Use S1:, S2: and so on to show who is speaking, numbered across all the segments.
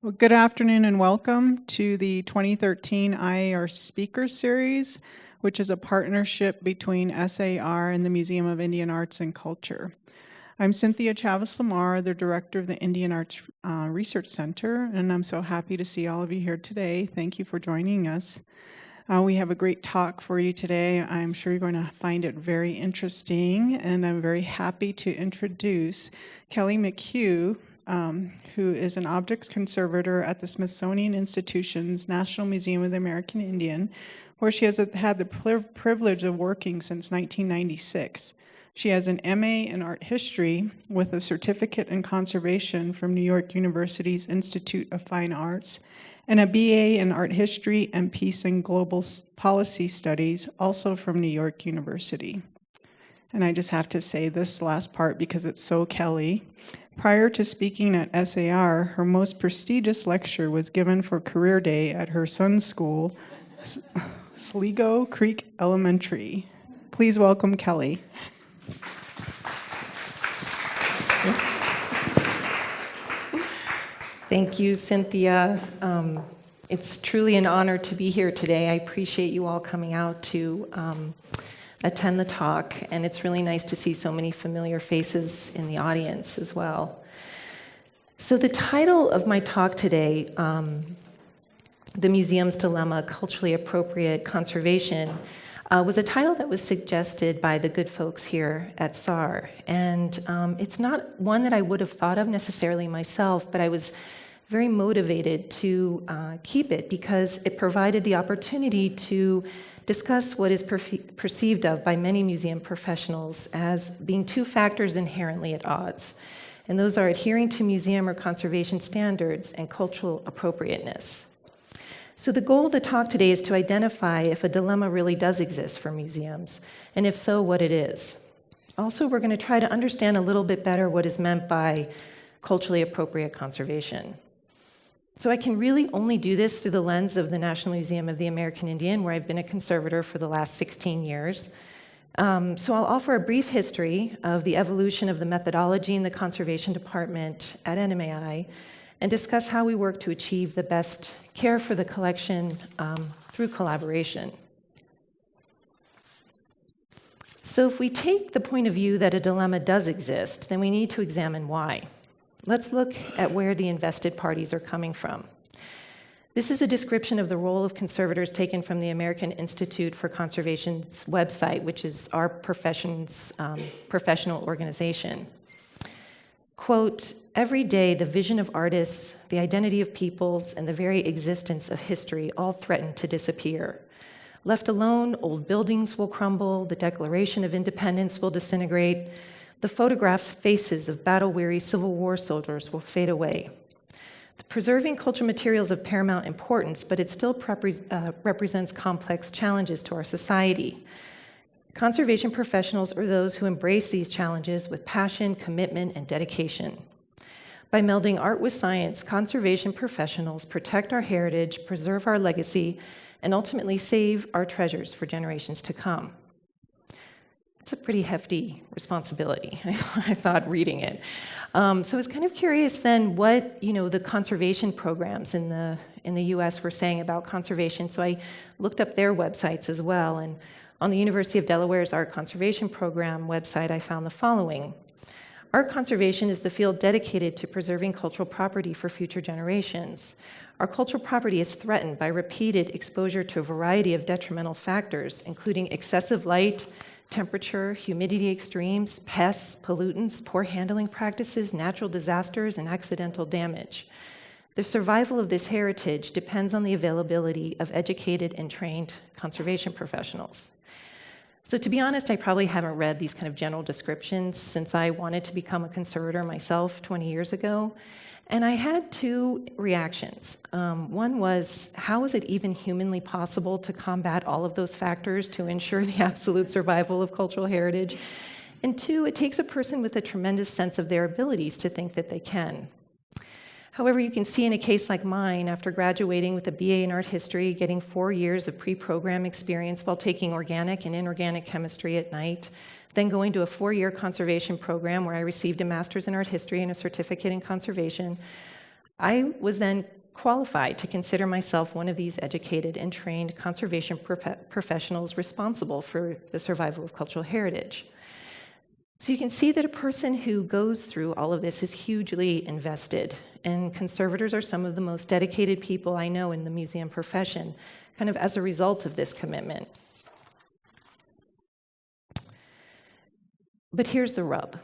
S1: Well, good afternoon and welcome to the 2013 IARC Speaker Series, which is a partnership between SAR and the Museum of Indian Arts and Culture. I'm Cynthia Chavez-Lamar, the director of the Indian Arts Research Center, and I'm so happy to see all of you here today. Thank you for joining us. We have a great talk for you today. I'm sure you're going to find it very interesting, and I'm very happy to introduce Kelly McHugh, who is an objects conservator at the Smithsonian Institution's National Museum of the American Indian, where she has had the privilege of working since 1996. She has an MA in art history with a certificate in conservation from New York University's Institute of Fine Arts, and a BA in art history and peace and global policy studies, also from New York University. And I just have to say this last part because it's so Kelly. Prior to speaking at SAR, her most prestigious lecture was given for Career Day at her son's school, Sligo Creek Elementary. Please welcome Kelly.
S2: Thank you, Cynthia. It's truly an honor to be here today. I appreciate you all coming out to attend the talk, and it's really nice to see so many familiar faces in the audience as well. So the title of my talk today, The Museum's Dilemma, Culturally Appropriate Conservation, was a title that was suggested by the good folks here at SAR. And it's not one that I would have thought of necessarily myself, but I was very motivated to keep it because it provided the opportunity to discuss what is perceived of by many museum professionals as being two factors inherently at odds. And those are adhering to museum or conservation standards and cultural appropriateness. So the goal of the talk today is to identify if a dilemma really does exist for museums, and if so, what it is. Also, we're going to try to understand a little bit better what is meant by culturally appropriate conservation. So I can really only do this through the lens of the National Museum of the American Indian, where I've been a conservator for the last 16 years. So I'll offer a brief history of the evolution of the methodology in the conservation department at NMAI and discuss how we work to achieve the best care for the collection through collaboration. So if we take the point of view that a dilemma does exist, then we need to examine why. Let's look at where the invested parties are coming from. This is a description of the role of conservators taken from the American Institute for Conservation's website, which is our profession's professional organization. Quote, "Every day the vision of artists, the identity of peoples, and the very existence of history all threaten to disappear. Left alone, old buildings will crumble, the Declaration of Independence will disintegrate, the photographs' faces of battle-weary Civil War soldiers will fade away. The preserving cultural materials of paramount importance, but it still represents complex challenges to our society. Conservation professionals are those who embrace these challenges with passion, commitment, and dedication. By melding art with science, conservation professionals protect our heritage, preserve our legacy, and ultimately save our treasures for generations to come." It's a pretty hefty responsibility, I thought, reading it. So I was kind of curious then what the conservation programs in the U.S. were saying about conservation. So I looked up their websites as well, and on the University of Delaware's Art Conservation Program website, I found the following. Art conservation is the field dedicated to preserving cultural property for future generations. Our cultural property is threatened by repeated exposure to a variety of detrimental factors, including excessive light, temperature, humidity extremes, pests, pollutants, poor handling practices, natural disasters, and accidental damage. The survival of this heritage depends on the availability of educated and trained conservation professionals. So to be honest, I probably haven't read these kind of general descriptions since I wanted to become a conservator myself 20 years ago. And I had two reactions. One was, how is it even humanly possible to combat all of those factors to ensure the absolute survival of cultural heritage? And two, it takes a person with a tremendous sense of their abilities to think that they can. However, you can see in a case like mine, after graduating with a BA in art history, getting 4 years of pre-program experience while taking organic and inorganic chemistry at night, then going to a 4-year conservation program where I received a master's in art history and a certificate in conservation, I was then qualified to consider myself one of these educated and trained conservation professionals responsible for the survival of cultural heritage. So you can see that a person who goes through all of this is hugely invested, and conservators are some of the most dedicated people I know in the museum profession, kind of as a result of this commitment. But here's the rub.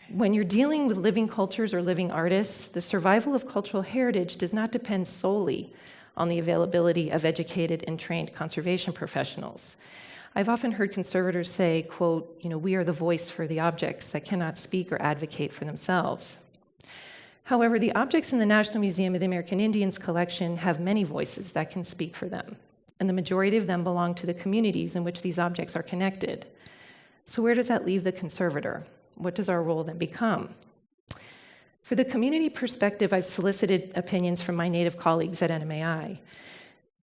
S2: When you're dealing with living cultures or living artists, the survival of cultural heritage does not depend solely on the availability of educated and trained conservation professionals. I've often heard conservators say, quote, we are the voice for the objects that cannot speak or advocate for themselves. However, the objects in the National Museum of the American Indians collection have many voices that can speak for them, and the majority of them belong to the communities in which these objects are connected. So where does that leave the conservator? What does our role then become? For the community perspective, I've solicited opinions from my Native colleagues at NMAI.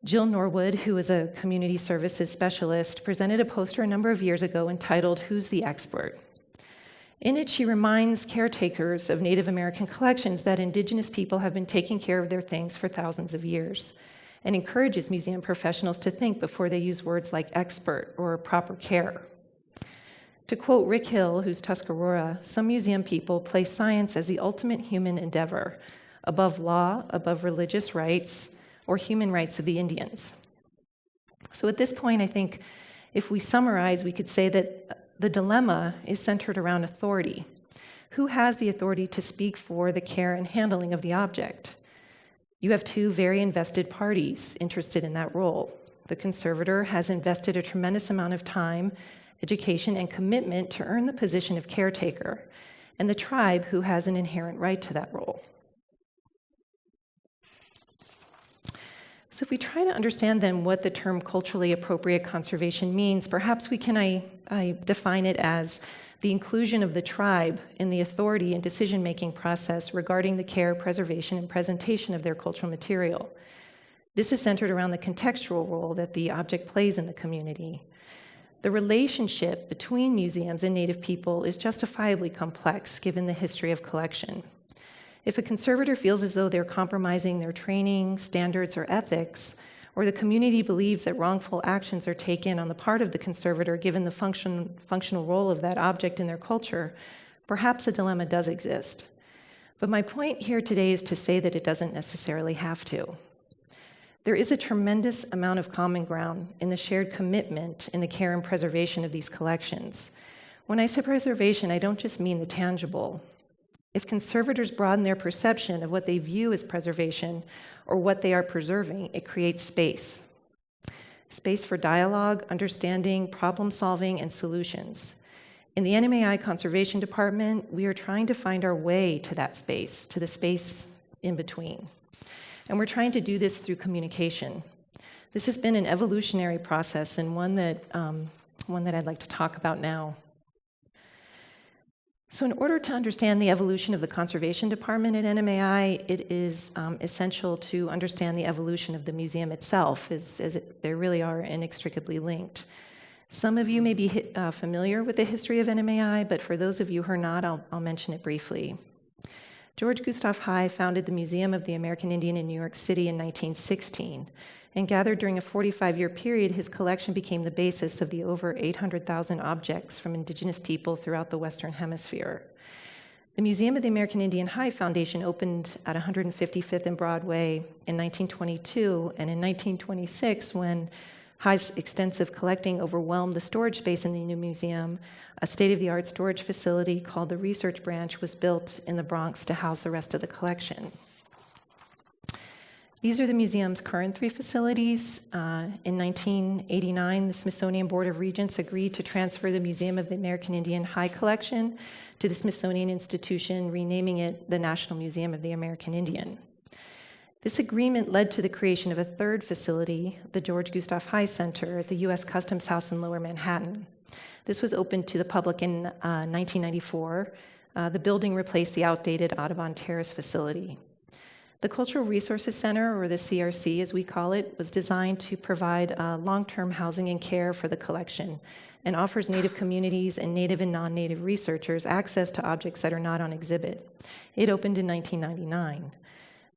S2: Jill Norwood, who is a community services specialist, presented a poster a number of years ago entitled, "Who's the Expert?" In it, she reminds caretakers of Native American collections that indigenous people have been taking care of their things for thousands of years, and encourages museum professionals to think before they use words like expert or proper care. To quote Rick Hill, who's Tuscarora, some museum people place science as the ultimate human endeavor, above law, above religious rights, or human rights of the Indians. So at this point, I think if we summarize, we could say that the dilemma is centered around authority. Who has the authority to speak for the care and handling of the object? You have two very invested parties interested in that role. The conservator has invested a tremendous amount of time, education, and commitment to earn the position of caretaker, and the tribe who has an inherent right to that role. So if we try to understand then what the term culturally appropriate conservation means, perhaps we can I define it as the inclusion of the tribe in the authority and decision-making process regarding the care, preservation, and presentation of their cultural material. This is centered around the contextual role that the object plays in the community. The relationship between museums and Native people is justifiably complex given the history of collection. If a conservator feels as though they're compromising their training, standards, or ethics, or the community believes that wrongful actions are taken on the part of the conservator given the functional role of that object in their culture, perhaps a dilemma does exist. But my point here today is to say that it doesn't necessarily have to. There is a tremendous amount of common ground in the shared commitment in the care and preservation of these collections. When I say preservation, I don't just mean the tangible. If conservators broaden their perception of what they view as preservation or what they are preserving, it creates space. Space for dialogue, understanding, problem solving, and solutions. In the NMAI Conservation Department, we are trying to find our way to that space, to the space in between. And we're trying to do this through communication. This has been an evolutionary process and one that I'd like to talk about now. So in order to understand the evolution of the Conservation Department at NMAI, it is essential to understand the evolution of the museum itself, as they really are inextricably linked. Some of you may be familiar with the history of NMAI, but for those of you who are not, I'll mention it briefly. George Gustav Heye founded the Museum of the American Indian in New York City in 1916, and gathered during a 45-year period, his collection became the basis of the over 800,000 objects from indigenous people throughout the Western Hemisphere. The Museum of the American Indian Heye Foundation opened at 155th and Broadway in 1922, and in 1926, when Heye's extensive collecting overwhelmed the storage space in the new museum, a state-of-the-art storage facility called the Research Branch was built in the Bronx to house the rest of the collection. These are the museum's current three facilities. In 1989, the Smithsonian Board of Regents agreed to transfer the Museum of the American Indian Heye Collection to the Smithsonian Institution, renaming it the National Museum of the American Indian. This agreement led to the creation of a third facility, the George Gustav Heye Center at the U.S. Customs House in Lower Manhattan. This was opened to the public in 1994. The building replaced the outdated Audubon Terrace facility. The Cultural Resources Center, or the CRC as we call it, was designed to provide long-term housing and care for the collection and offers Native communities and Native and non-Native researchers access to objects that are not on exhibit. It opened in 1999.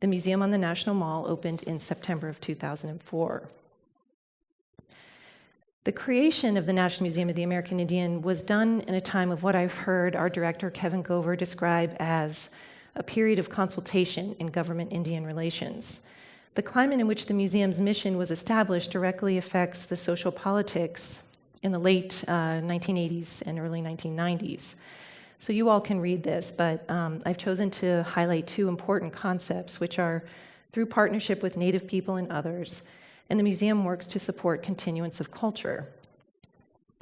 S2: The museum on the National Mall opened in September of 2004. The creation of the National Museum of the American Indian was done in a time of what I've heard our director, Kevin Gover, describe as a period of consultation in government-Indian relations. The climate in which the museum's mission was established directly affects the social politics in the late 1980s and early 1990s. So you all can read this, but I've chosen to highlight two important concepts, which are through partnership with Native people and others, and the museum works to support continuance of culture.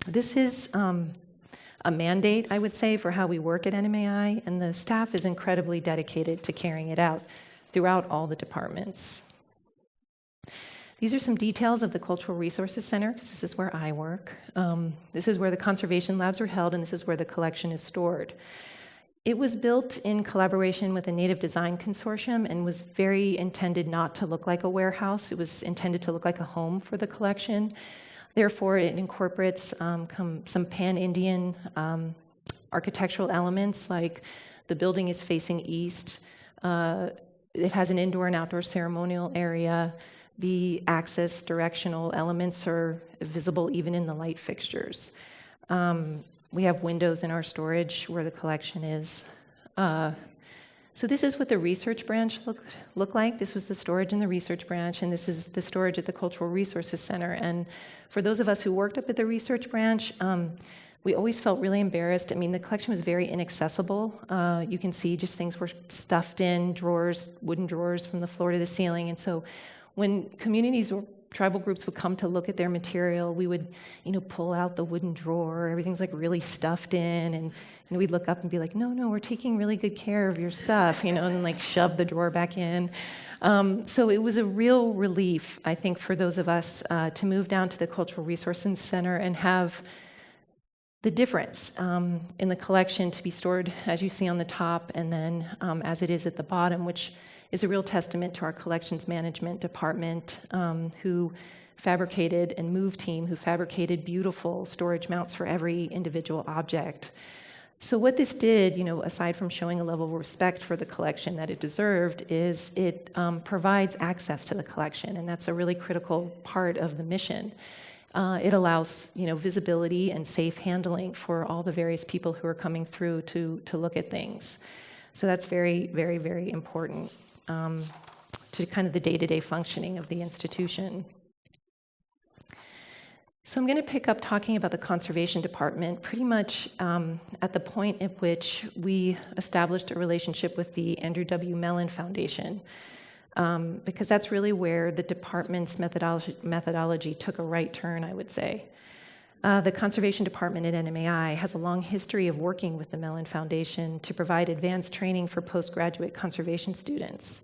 S2: This is a mandate, I would say, for how we work at NMAI, and the staff is incredibly dedicated to carrying it out throughout all the departments. These are some details of the Cultural Resources Center, because this is where I work. This is where the conservation labs are held, and this is where the collection is stored. It was built in collaboration with a native design consortium and was very intended not to look like a warehouse. It was intended to look like a home for the collection. Therefore, it incorporates some pan-Indian architectural elements, like the building is facing east. It has an indoor and outdoor ceremonial area. The axis directional elements are visible even in the light fixtures. We have windows in our storage where the collection is. So this is what the research branch looked like. This was the storage in the research branch, and this is the storage at the Cultural Resources Center. And for those of us who worked up at the research branch, we always felt really embarrassed. I mean, the collection was very inaccessible. You can see just things were stuffed in drawers, wooden drawers from the floor to the ceiling. And so when communities or tribal groups would come to look at their material, we would, pull out the wooden drawer. Everything's like really stuffed in, and we'd look up and be like, no, we're taking really good care of your stuff, and like shove the drawer back in. So it was a real relief, I think, for those of us to move down to the Cultural Resources Center and have the difference in the collection to be stored, as you see on the top, and then as it is at the bottom, which is a real testament to our collections management department, who fabricated, and move team, who fabricated beautiful storage mounts for every individual object. So what this did, aside from showing a level of respect for the collection that it deserved, is it provides access to the collection, and that's a really critical part of the mission. It allows, visibility and safe handling for all the various people who are coming through to look at things. So that's very, very, very important to kind of the day-to-day functioning of the institution. So I'm going to pick up talking about the conservation department pretty much at the point at which we established a relationship with the Andrew W. Mellon Foundation, because that's really where the department's methodology took a right turn, I would say. The conservation department at NMAI has a long history of working with the Mellon Foundation to provide advanced training for postgraduate conservation students.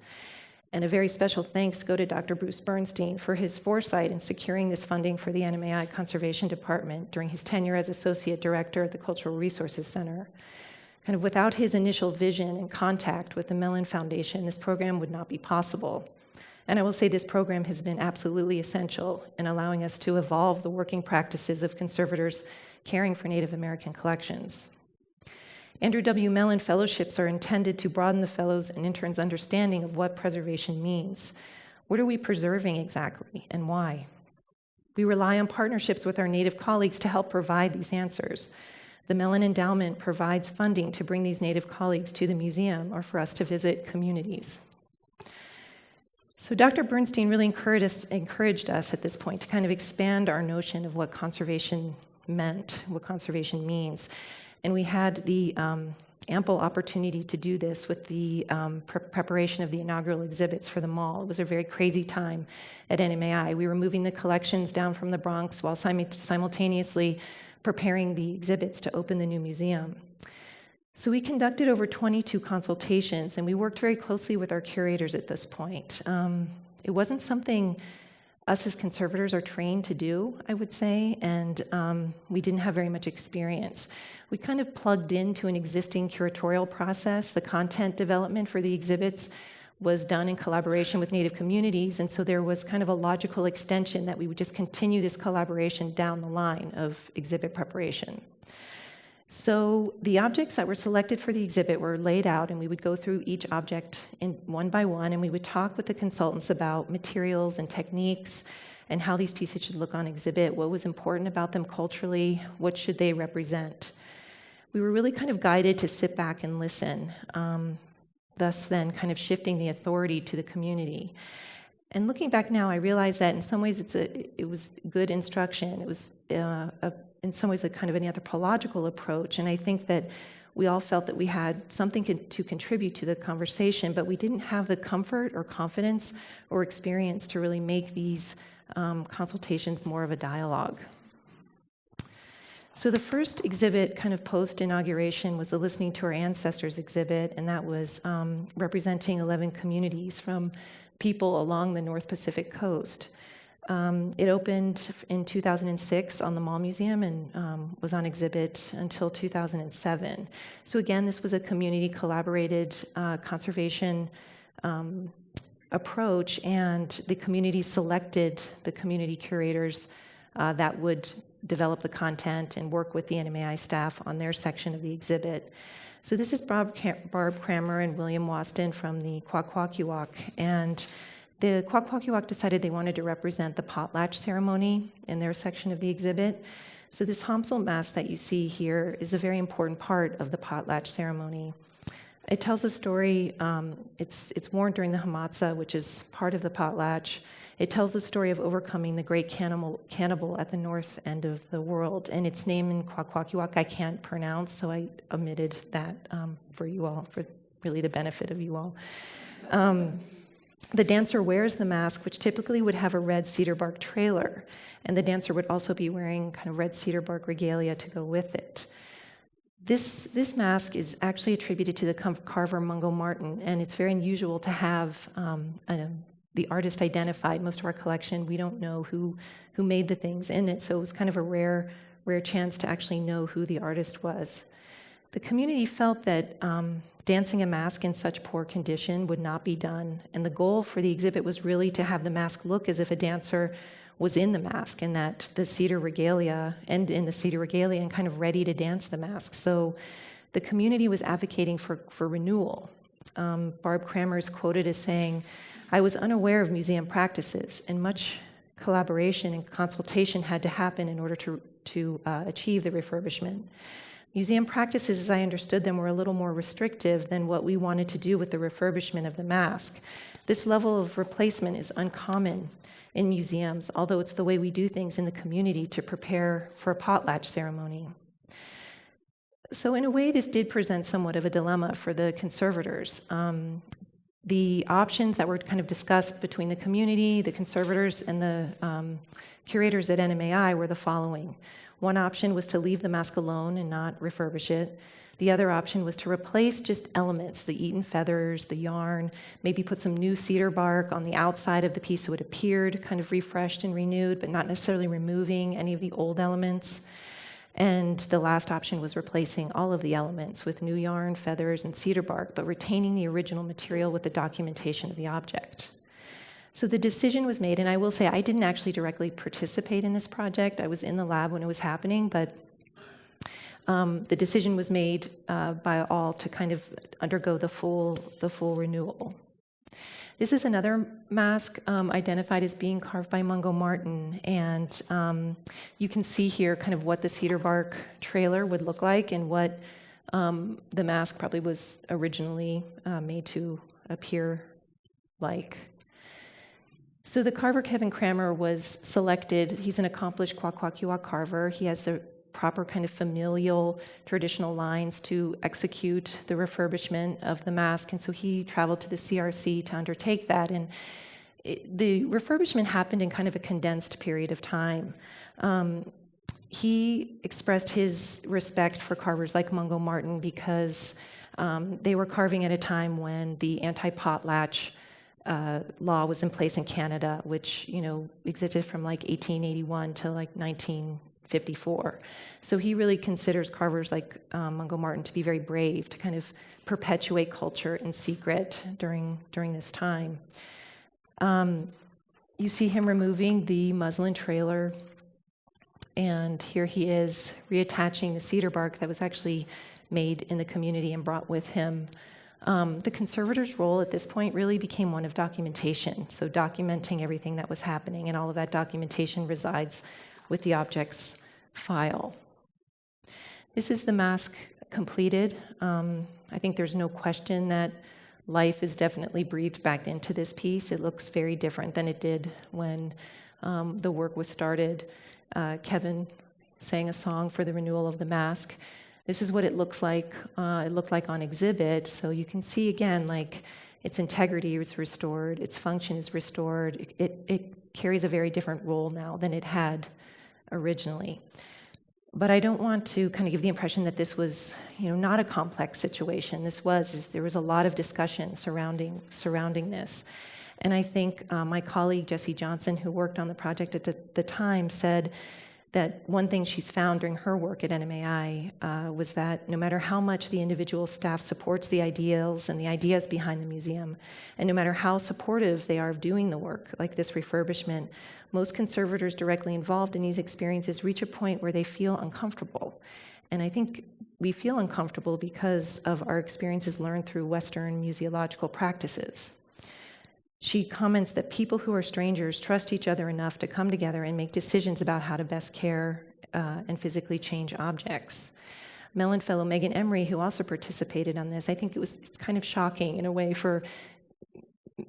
S2: And a very special thanks go to Dr. Bruce Bernstein for his foresight in securing this funding for the NMAI Conservation Department during his tenure as Associate Director at the Cultural Resources Center. Kind of without his initial vision and contact with the Mellon Foundation, this program would not be possible. And I will say this program has been absolutely essential in allowing us to evolve the working practices of conservators caring for Native American collections. Andrew W. Mellon Fellowships are intended to broaden the fellows' and interns' understanding of what preservation means. What are we preserving exactly, and why? We rely on partnerships with our Native colleagues to help provide these answers. The Mellon Endowment provides funding to bring these Native colleagues to the museum or for us to visit communities. So Dr. Bernstein really encouraged us at this point to kind of expand our notion of what conservation meant, what conservation means. And we had the ample opportunity to do this with the preparation of the inaugural exhibits for the mall. It was a very crazy time at NMAI. We were moving the collections down from the Bronx while simultaneously preparing the exhibits to open the new museum. So we conducted over 22 consultations, and we worked very closely with our curators at this point. It wasn't something us as conservators are trained to do, I would say, and we didn't have very much experience. We kind of plugged into an existing curatorial process. The content development for the exhibits was done in collaboration with Native communities, and so there was kind of a logical extension that we would just continue this collaboration down the line of exhibit preparation. So the objects that were selected for the exhibit were laid out, and we would go through each object one by one, and we would talk with the consultants about materials and techniques and how these pieces should look on exhibit, what was important about them culturally, what should they represent. We were really kind of guided to sit back and listen, thus then kind of shifting the authority to the community. And looking back now, I realize that in some ways it was good instruction. It was in some ways a kind of an anthropological approach, and I think that we all felt that we had something to contribute to the conversation, but we didn't have the comfort or confidence or experience to really make these consultations more of a dialogue. So the first exhibit kind of post-inauguration was the Listening to Our Ancestors exhibit, and that was representing 11 communities from people along the North Pacific coast. It opened in 2006 on the Mall Museum and was on exhibit until 2007. So again, this was a community-collaborated conservation approach, and the community selected the community curators that would develop the content and work with the NMAI staff on their section of the exhibit. So this is Barb Kramer and William Waston from the Kwakwaka'wakw, and the Kwakwaka'wakw decided they wanted to represent the potlatch ceremony in their section of the exhibit. So this Hamsel mask that you see here is a very important part of the potlatch ceremony. It tells the story, it's worn during the Hamatsa, which is part of the potlatch. It tells the story of overcoming the great cannibal at the north end of the world, and its name in Kwakwaka'wakw I can't pronounce, so I omitted that for you all, for really the benefit of you all. The dancer wears the mask, which typically would have a red cedar bark trailer, and the dancer would also be wearing kind of red cedar bark regalia to go with it. This mask is actually attributed to the carver Mungo Martin, and it's very unusual to have the artist identified. Most of our collection, we don't know who made the things in it, so it was kind of a rare chance to actually know who the artist was. The community felt that dancing a mask in such poor condition would not be done, and the goal for the exhibit was really to have the mask look as if a dancer was in the mask, and that the cedar regalia, and in the cedar regalia, and kind of ready to dance the mask. So the community was advocating for renewal. Barb Kramer is quoted as saying, "I was unaware of museum practices, and much collaboration and consultation had to happen in order to achieve the refurbishment. Museum practices, as I understood them, were a little more restrictive than what we wanted to do with the refurbishment of the mask. This level of replacement is uncommon in museums, although it's the way we do things in the community to prepare for a potlatch ceremony." So in a way, this did present somewhat of a dilemma for the conservators. The options that were kind of discussed between the community, the conservators, and the curators at NMAI were the following. One option was to leave the mask alone and not refurbish it. The other option was to replace just elements, the eaten feathers, the yarn, maybe put some new cedar bark on the outside of the piece so it appeared kind of refreshed and renewed, but not necessarily removing any of the old elements. And the last option was replacing all of the elements with new yarn, feathers, and cedar bark, but retaining the original material with the documentation of the object. So the decision was made, and I will say I didn't actually directly participate in this project. I was in the lab when it was happening, but the decision was made by all to kind of undergo the full renewal. This is another mask identified as being carved by Mungo Martin, and you can see here kind of what the cedar bark trailer would look like and what the mask probably was originally made to appear like. So the carver Kevin Kramer was selected. He's an accomplished Kwakwaka'wakw carver. He has the proper kind of familial traditional lines to execute the refurbishment of the mask, and so he traveled to the CRC to undertake that, and the refurbishment happened in kind of a condensed period of time. He expressed his respect for carvers like Mungo Martin because they were carving at a time when the anti-potlatch law was in place in Canada, which existed from like 1881 to like 1954. So he really considers carvers like Mungo Martin to be very brave, to kind of perpetuate culture in secret during this time. You see him removing the muslin trailer. And here he is reattaching the cedar bark that was actually made in the community and brought with him. The conservator's role at this point really became one of documentation, so documenting everything that was happening, and all of that documentation resides with the objects file. This is the mask completed. I think there's no question that life is definitely breathed back into this piece. It looks very different than it did when the work was started. Kevin sang a song for the renewal of the mask. This is what it looks like. It looked like on exhibit. So you can see again, like its integrity is restored, its function is restored. It carries a very different role now than it had originally. But I don't want to kind of give the impression that this was, not a complex situation. There was a lot of discussion surrounding this. And I think my colleague, Jessie Johnson, who worked on the project at the time, said that one thing she's found during her work at NMAI was that no matter how much the individual staff supports the ideals and the ideas behind the museum, and no matter how supportive they are of doing the work, like this refurbishment, most conservators directly involved in these experiences reach a point where they feel uncomfortable. And I think we feel uncomfortable because of our experiences learned through Western museological practices. She comments that people who are strangers trust each other enough to come together and make decisions about how to best care and physically change objects. Mellon fellow Megan Emery, who also participated on this, I think it's kind of shocking in a way for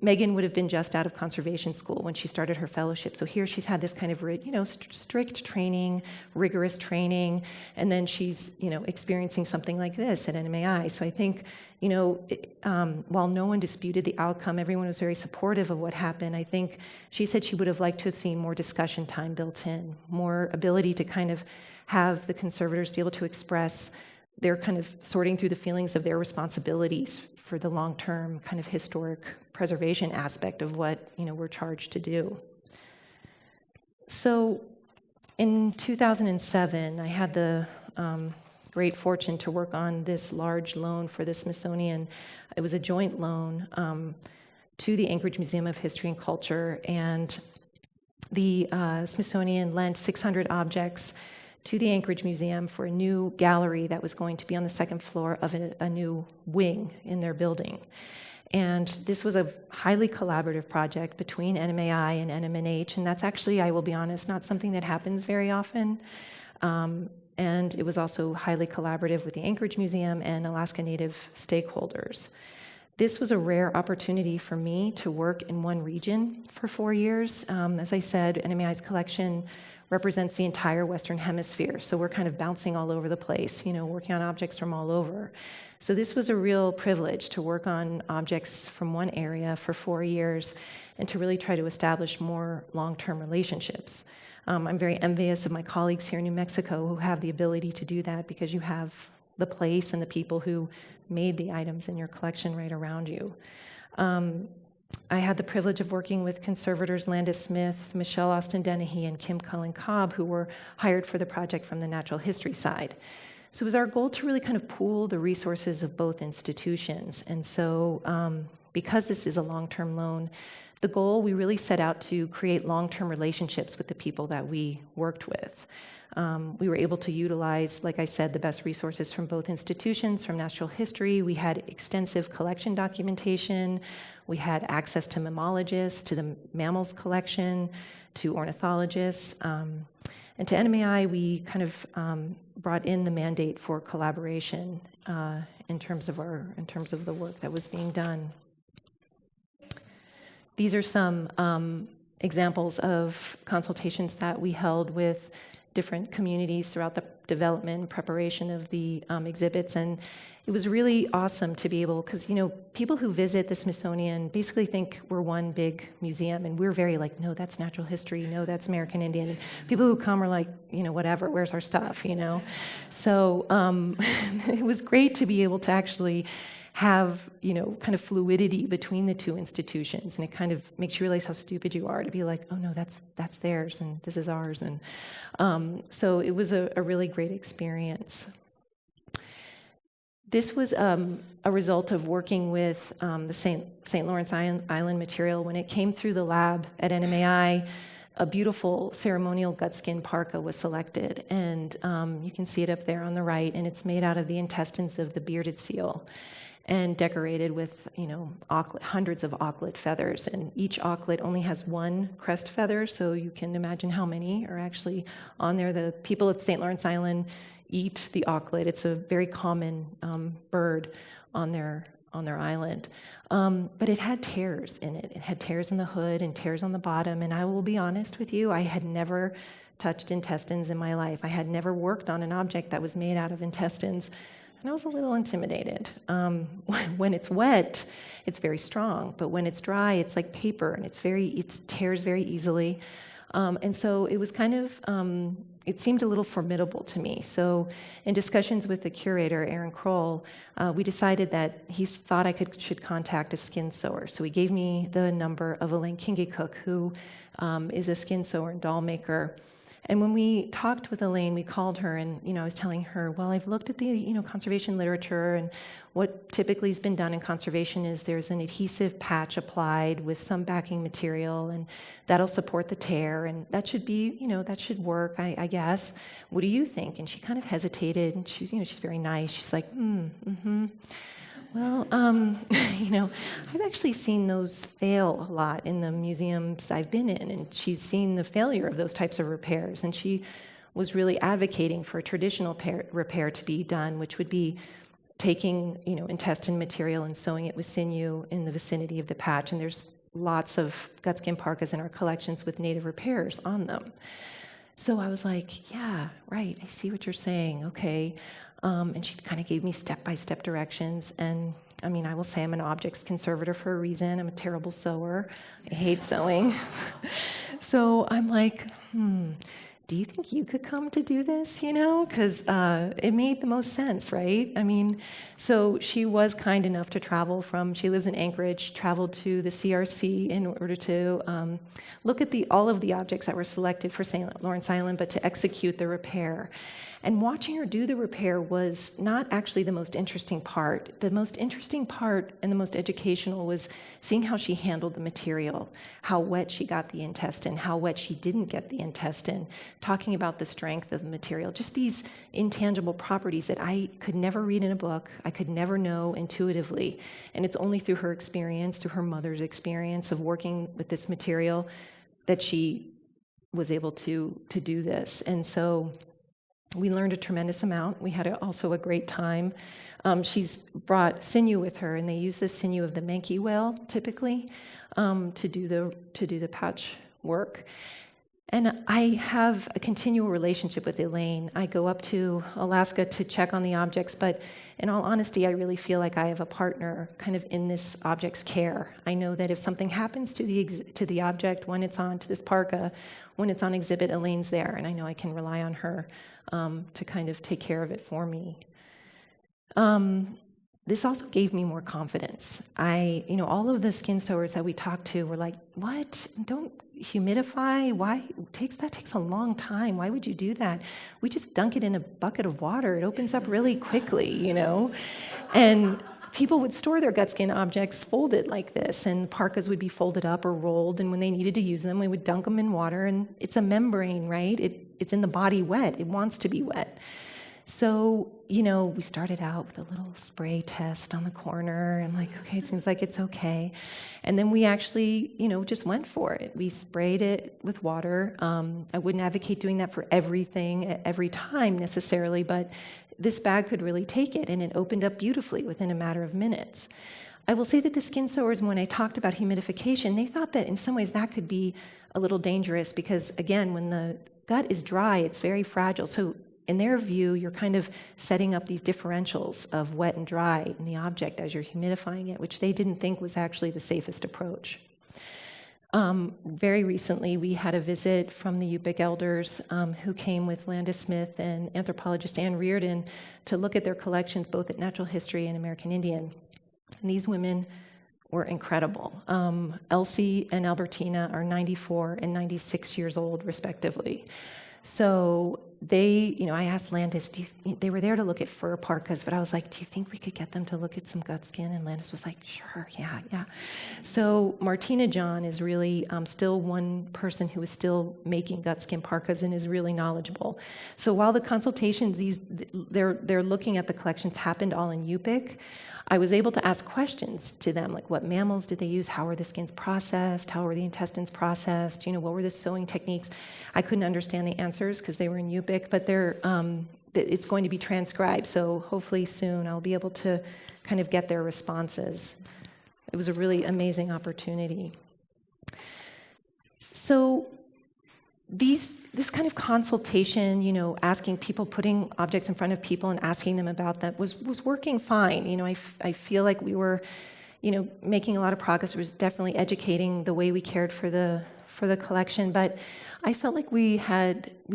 S2: Megan would have been just out of conservation school when she started her fellowship. So here she's had this kind of, strict training, rigorous training, and then she's, experiencing something like this at NMAI. So I think, while no one disputed the outcome, everyone was very supportive of what happened. I think she said she would have liked to have seen more discussion time built in, more ability to kind of have the conservators be able to express their kind of sorting through the feelings of their responsibilities for the long-term kind of historic preservation aspect of what we're charged to do. So in 2007, I had the great fortune to work on this large loan for the Smithsonian. It was a joint loan to the Anchorage Museum of History and Culture, and the Smithsonian lent 600 objects to the Anchorage Museum for a new gallery that was going to be on the second floor of a new wing in their building. And this was a highly collaborative project between NMAI and NMNH, and that's actually, I will be honest, not something that happens very often. And it was also highly collaborative with the Anchorage Museum and Alaska Native stakeholders. This was a rare opportunity for me to work in one region for 4 years. As I said, NMAI's collection represents the entire Western Hemisphere, so we're kind of bouncing all over the place, working on objects from all over. So this was a real privilege to work on objects from one area for 4 years and to really try to establish more long-term relationships. I'm very envious of my colleagues here in New Mexico who have the ability to do that because you have the place and the people who made the items in your collection right around you. I had the privilege of working with conservators Landis Smith, Michelle Austin Dennehy, and Kim Cullen Cobb, who were hired for the project from the natural history side. So it was our goal to really kind of pool the resources of both institutions. And so because this is a long-term loan, the goal, we really set out to create long-term relationships with the people that we worked with. We were able to utilize, like I said, the best resources from both institutions, from natural history. We had extensive collection documentation. We had access to mammalogists, to the mammals collection, to ornithologists. And to NMAI, we kind of brought in the mandate for collaboration in terms of the work that was being done. These are some examples of consultations that we held with different communities throughout the development and preparation of the exhibits, and it was really awesome to be able, because people who visit the Smithsonian basically think we're one big museum, and we're very like, no, that's natural history, no, that's American Indian. And people who come are like, whatever, where's our stuff, So it was great to be able to actually have, kind of fluidity between the two institutions, and it kind of makes you realize how stupid you are to be like, oh no, that's theirs and this is ours, and so it was a really great experience. This was a result of working with the St. Lawrence Island material. When it came through the lab at NMAI, a beautiful ceremonial Gutskin Parka was selected, and you can see it up there on the right, and it's made out of the intestines of the bearded seal and decorated with, hundreds of auklet feathers, and each auklet only has one crest feather, so you can imagine how many are actually on there. The people of St. Lawrence Island eat the auklet. It's a very common bird on their island. But it had tears in it. It had tears in the hood and tears on the bottom, and I will be honest with you, I had never touched intestines in my life. I had never worked on an object that was made out of intestines, and I was a little intimidated. When it's wet, it's very strong, but when it's dry, it's like paper, and it tears very easily. And so it was kind of, it seemed a little formidable to me. So in discussions with the curator, Aaron Kroll, we decided that he thought I should contact a skin sewer. So he gave me the number of Elaine Kingecook, who is a skin sewer and doll maker. And when we talked with Elaine, we called her, and I was telling her, well, I've looked at the conservation literature, and what typically has been done in conservation is there's an adhesive patch applied with some backing material, and that'll support the tear, and that should be, that should work, I guess. What do you think? And she kind of hesitated, and she's very nice. She's like, Well, I've actually seen those fail a lot in the museums I've been in, and she's seen the failure of those types of repairs, and she was really advocating for a traditional repair to be done, which would be taking, intestine material and sewing it with sinew in the vicinity of the patch, and there's lots of Gutskin Parkas in our collections with native repairs on them. So I was like, yeah, right, I see what you're saying, okay. And she kind of gave me step-by-step directions. And I will say I'm an objects conservator for a reason. I'm a terrible sewer. I hate sewing. So I'm like, do you think you could come to do this, Because it made the most sense, right? So she was kind enough to travel she lives in Anchorage, traveled to the CRC in order to look at all of the objects that were selected for St. Lawrence Island, but to execute the repair. And watching her do the repair was not actually the most interesting part. The most interesting part and the most educational was seeing how she handled the material, how wet she got the intestine, how wet she didn't get the intestine, talking about the strength of the material, just these intangible properties that I could never read in a book, I could never know intuitively. And it's only through her experience, through her mother's experience of working with this material, that she was able to do this. And so we learned a tremendous amount. We had also a great time. She's brought sinew with her, and they use the sinew of the Menke whale typically to do the patch work. And I have a continual relationship with Elaine. I go up to Alaska to check on the objects, but in all honesty, I really feel like I have a partner kind of in this object's care. I know that if something happens to the object when it's on, to this parka, when it's on exhibit, Elaine's there, and I know I can rely on her to kind of take care of it for me. This also gave me more confidence. All of the skin sewers that we talked to were like, what? Don't humidify? Why? That takes a long time. Why would you do that? We just dunk it in a bucket of water. It opens up really quickly, And people would store their gutskin objects folded like this, and parkas would be folded up or rolled, and when they needed to use them, we would dunk them in water, and it's a membrane, right? It's in the body wet. It wants to be wet. So, we started out with a little spray test on the corner, and like, okay, it seems like it's okay. And then we actually, just went for it. We sprayed it with water. I wouldn't advocate doing that for everything at every time necessarily, but this bag could really take it, and it opened up beautifully within a matter of minutes. I will say that the skin sewers, when I talked about humidification, they thought that in some ways that could be a little dangerous because, again, when the gut is dry, it's very fragile. So in their view, you're kind of setting up these differentials of wet and dry in the object as you're humidifying it, which they didn't think was actually the safest approach. Very recently, we had a visit from the Yupik elders who came with Landis Smith and anthropologist Ann Reardon to look at their collections, both at Natural History and American Indian. And these women were incredible. Elsie and Albertina are 94 and 96 years old, respectively. So they, I asked Landis, they were there to look at fur parkas, but I was like, do you think we could get them to look at some Gutskin? And Landis was like, sure, yeah. So Martina John is really still one person who is still making Gutskin Parkas and is really knowledgeable. So while the consultations, they're looking at the collections happened all in Yupik, I was able to ask questions to them, like what mammals did they use? How were the skins processed? How were the intestines processed? What were the sewing techniques? I couldn't understand the answers because they were in Yupik, but it's going to be transcribed. So hopefully soon I'll be able to kind of get their responses. It was a really amazing opportunity. So this kind of consultation, asking people, putting objects in front of people and asking them about that was working fine. I feel like we were, making a lot of progress. It was definitely educating the way we cared for the collection, but I felt like we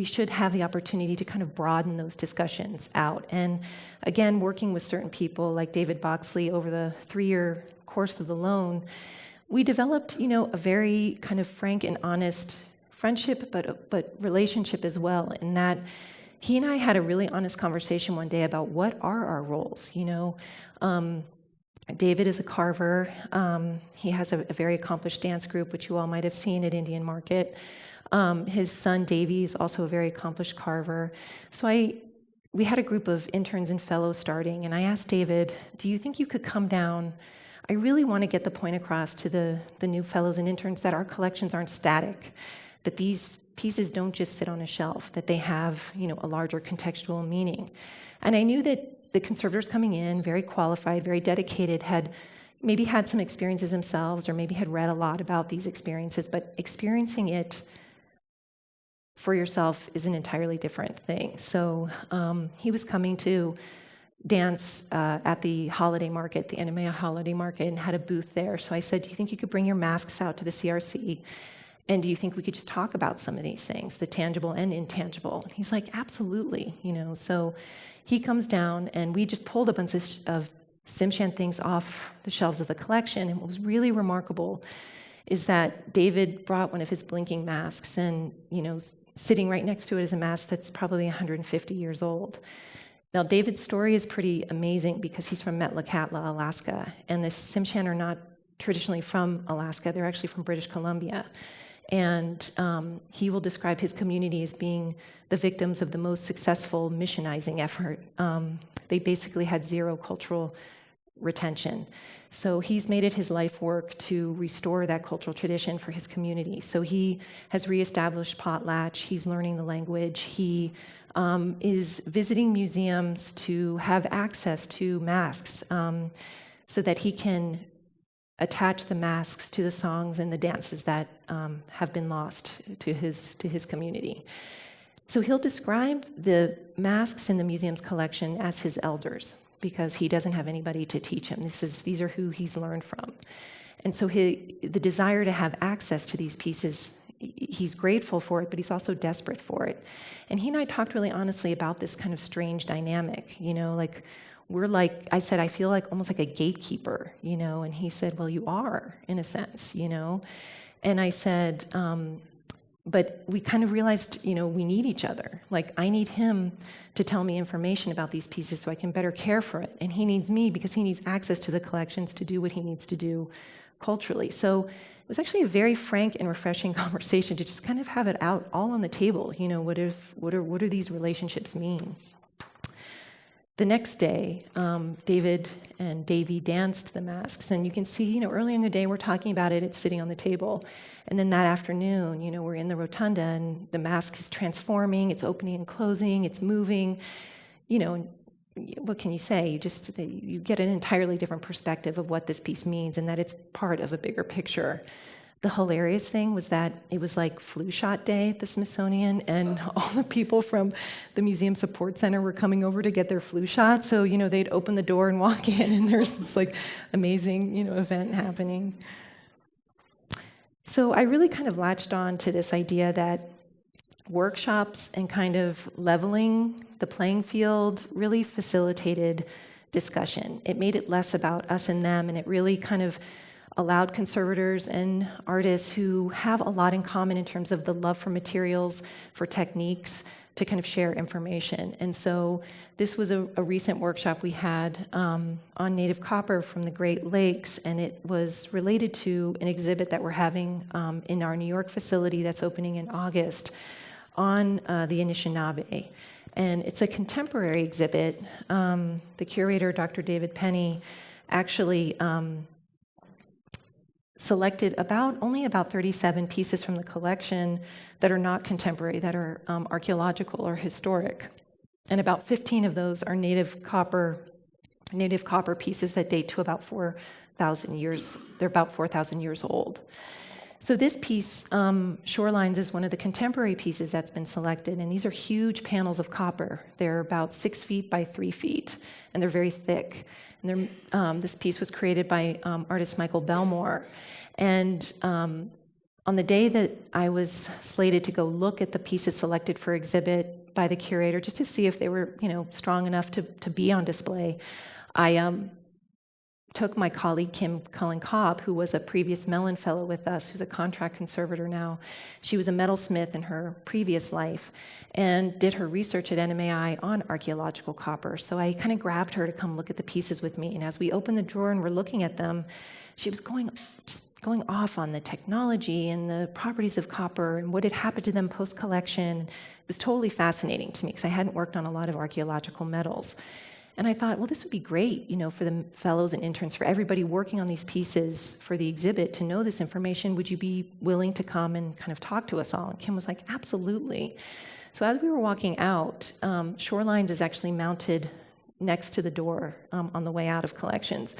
S2: should have the opportunity to kind of broaden those discussions out. And again, working with certain people like David Boxley over the 3-year course of the loan, we developed, a very kind of frank and honest friendship, but relationship as well, in that he and I had a really honest conversation one day about what are our roles. David is a carver. He has a very accomplished dance group, which you all might have seen at Indian Market. His son Davey is also a very accomplished carver. So we had a group of interns and fellows starting, and I asked David, do you think you could come down? I really want to get the point across to the new fellows and interns that our collections aren't static, that these pieces don't just sit on a shelf, that they have, a larger contextual meaning. And I knew that the conservators coming in, very qualified, very dedicated, had maybe had some experiences themselves or maybe had read a lot about these experiences, but experiencing it for yourself is an entirely different thing. So he was coming to dance at the holiday market, the NMAI holiday market, and had a booth there. So I said, do you think you could bring your masks out to the CRC? And do you think we could just talk about some of these things, the tangible and intangible? And he's like, absolutely, So he comes down, and we just pulled a bunch of Tsimshian things off the shelves of the collection. And what was really remarkable is that David brought one of his blinking masks, and sitting right next to it is a mask that's probably 150 years old. Now, David's story is pretty amazing because he's from Metlakatla, Alaska, and the Tsimshian are not traditionally from Alaska. They're actually from British Columbia. And he will describe his community as being the victims of the most successful missionizing effort. They basically had zero cultural retention. So he's made it his life work to restore that cultural tradition for his community. So he has reestablished potlatch. He's learning the language. He is visiting museums to have access to masks so that he can attach the masks to the songs and the dances that have been lost to his community. So he'll describe the masks in the museum's collection as his elders because he doesn't have anybody to teach him. These are who he's learned from. And so the desire to have access to these pieces, he's grateful for it, but he's also desperate for it. And he and I talked really honestly about this kind of strange dynamic, we're like, I said, I feel like almost like a gatekeeper, and he said, well, you are, in a sense, And I said, but we kind of realized, we need each other. Like, I need him to tell me information about these pieces so I can better care for it. And he needs me because he needs access to the collections to do what he needs to do culturally. So it was actually a very frank and refreshing conversation to just kind of have it out all on the table. What do these relationships mean? The next day, David and Davey danced the masks, and you can see, earlier in the day we're talking about it, it's sitting on the table. And then that afternoon, we're in the rotunda, and the mask is transforming, it's opening and closing, it's moving. And what can you say? You get an entirely different perspective of what this piece means and that it's part of a bigger picture. The hilarious thing was that it was like flu shot day at the Smithsonian, and all the people from the Museum Support Center were coming over to get their flu shot. So, they'd open the door and walk in, and there's this amazing, event happening. So I really kind of latched on to this idea that workshops and kind of leveling the playing field really facilitated discussion. It made it less about us and them, and it really kind of allowed conservators and artists who have a lot in common in terms of the love for materials, for techniques, to kind of share information. And so this was a recent workshop we had on native copper from the Great Lakes, and it was related to an exhibit that we're having in our New York facility that's opening in August on the Anishinaabe. And it's a contemporary exhibit. The curator, Dr. David Penny, actually selected only about 37 pieces from the collection that are not contemporary, that are archaeological or historic. And about 15 of those are native copper pieces that date to about 4,000 years. They're about 4,000 years old. So this piece, Shorelines, is one of the contemporary pieces that's been selected, and these are huge panels of copper. They're about 6 feet by 3 feet, and they're very thick. And this piece was created by artist Michael Bellmore. And on the day that I was slated to go look at the pieces selected for exhibit by the curator, just to see if they were, strong enough to be on display, I took my colleague Kim Cullen-Cobb, who was a previous Mellon Fellow with us, who's a contract conservator now. She was a metalsmith in her previous life and did her research at NMAI on archaeological copper. So I kind of grabbed her to come look at the pieces with me. And as we opened the drawer and were looking at them, she was going off on the technology and the properties of copper and what had happened to them post-collection. It was totally fascinating to me because I hadn't worked on a lot of archaeological metals. And I thought, well, this would be great, for the fellows and interns, for everybody working on these pieces for the exhibit to know this information. Would you be willing to come and kind of talk to us all? And Kim was like, absolutely. So as we were walking out, Shorelines is actually mounted next to the door on the way out of collections.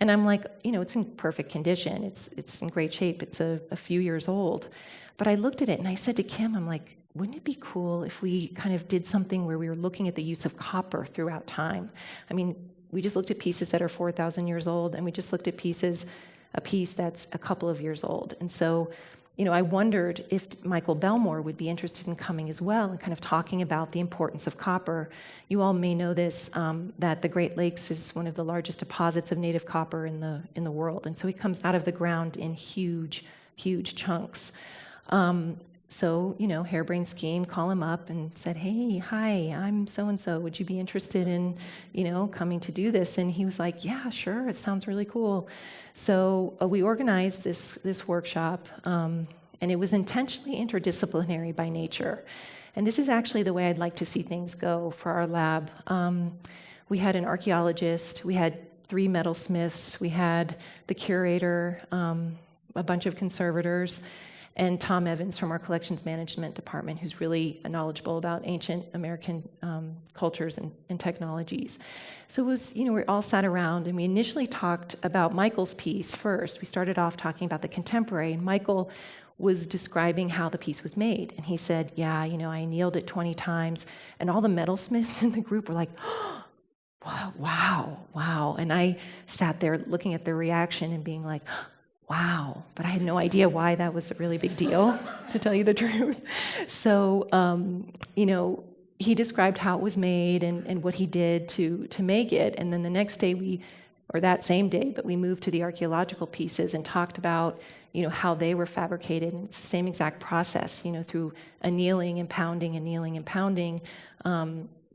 S2: And I'm like, it's in perfect condition. It's in great shape. It's a few years old. But I looked at it and I said to Kim, I'm like, wouldn't it be cool if we kind of did something where we were looking at the use of copper throughout time? I mean, we just looked at pieces that are 4,000 years old, and we just looked at a piece that's a couple of years old. And so, I wondered if Michael Bellmore would be interested in coming as well and kind of talking about the importance of copper. You all may know this, that the Great Lakes is one of the largest deposits of native copper in the world. And so it comes out of the ground in huge, huge chunks. So, harebrained scheme, call him up and said, hey, hi, I'm so-and-so. Would you be interested in, coming to do this? And he was like, yeah, sure, it sounds really cool. So we organized this workshop, and it was intentionally interdisciplinary by nature. And this is actually the way I'd like to see things go for our lab. We had an archaeologist, we had 3 metalsmiths, we had the curator, a bunch of conservators, and Tom Evans from our collections management department, who's really knowledgeable about ancient American cultures and technologies. So it was, we all sat around and we initially talked about Michael's piece first. We started off talking about the contemporary, and Michael was describing how the piece was made. And he said, yeah, I annealed it 20 times, and all the metalsmiths in the group were like, oh, wow. And I sat there looking at their reaction and being like, wow, but I had no idea why that was a really big deal, to tell you the truth. So, he described how it was made and what he did to make it. And then the next day or that same day, but we moved to the archaeological pieces and talked about, how they were fabricated. And it's the same exact process, through annealing and pounding,